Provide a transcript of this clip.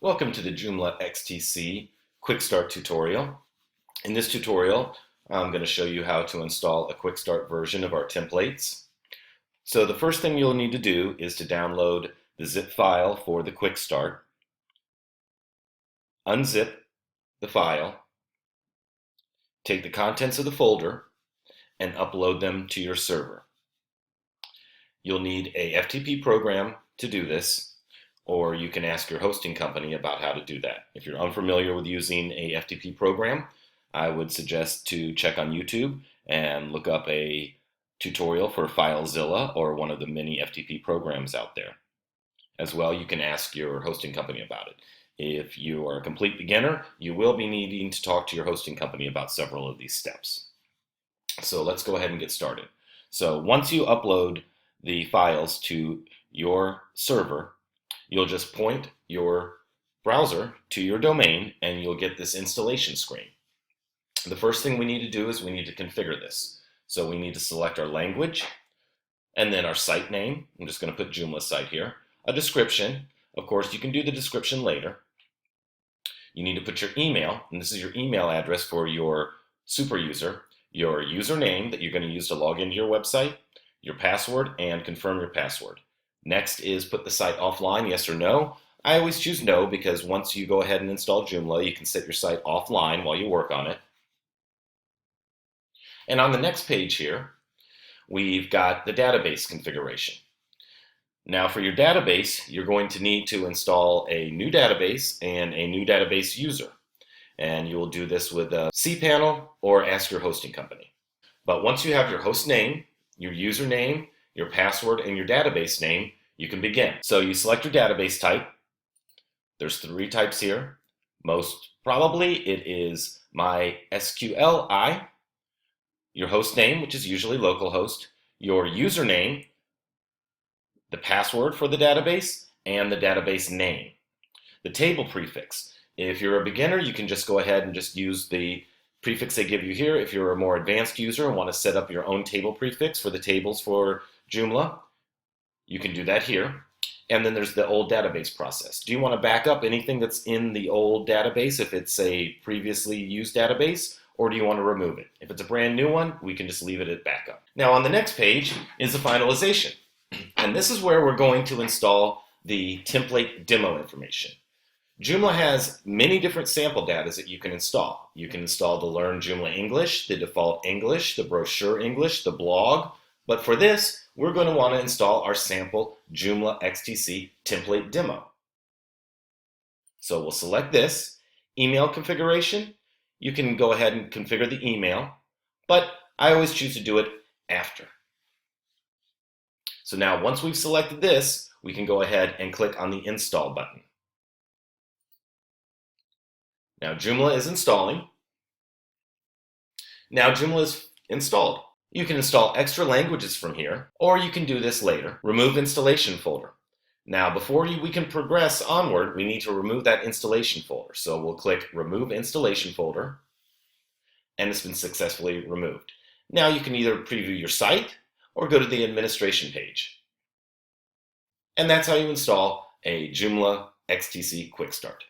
Welcome to the JoomlaXTC Quickstart tutorial. In this tutorial, I'm going to show you how to install a Quickstart version of our templates. So the first thing you'll need to do is to download the zip file for the Quickstart. Unzip the file, take the contents of the folder, and upload them to your server. You'll need a FTP program to do this, or you can ask your hosting company about how to do that. If you're unfamiliar with using a FTP program, I would suggest to check on YouTube and look up a tutorial for FileZilla or one of the many FTP programs out there. As well, you can ask your hosting company about it. If you are a complete beginner, you will be needing to talk to your hosting company about several of these steps. So let's go ahead and get started. So once you upload the files to your server, you'll just point your browser to your domain and you'll get this installation screen. The first thing we need to do is we need to configure this. So we need to select our language and then our site name. I'm just going to put Joomla site here. A description. Of course, you can do the description later. You need to put your email, and this is your email address for your super user, your username that you're going to use to log into your website, your password, and confirm your password. Next is put the site offline, yes or no. I always choose no because once you go ahead and install Joomla, you can set your site offline while you work on it. And on the next page here, we've got the database configuration. Now for your database, you're going to need to install a new database and a new database user. And you will do this with a cPanel or ask your hosting company. But once you have your host name, your username, your password, and your database name, you can begin. So you select your database type. There's 3 types here. Most probably it is MySQLi, your host name, which is usually localhost, your username, the password for the database, and the database name. The table prefix. If you're a beginner, you can just go ahead and just use the prefix they give you here. If you're a more advanced user and want to set up your own table prefix for the tables for Joomla, you can do that here. And then there's the old database process. Do you want to back up anything that's in the old database if it's a previously used database, or do you want to remove it? If it's a brand new one, we can just leave it at backup. Now on the next page is the finalization. And this is where we're going to install the template demo information. Joomla has many different sample data that you can install. You can install the Learn Joomla English, the default English, the brochure English, the blog. But for this, we're going to want to install our sample JoomlaXTC template demo. So we'll select this. Email configuration. You can go ahead and configure the email, but I always choose to do it after. So now once we've selected this, we can go ahead and click on the install button. Now Joomla is installing. Now Joomla is installed. You can install extra languages from here, or you can do this later. Remove installation folder. Now before we can progress onward, we need to remove that installation folder. So we'll click Remove Installation Folder, and it's been successfully removed. Now you can either preview your site or go to the administration page. And that's how you install a JoomlaXTC Quickstart.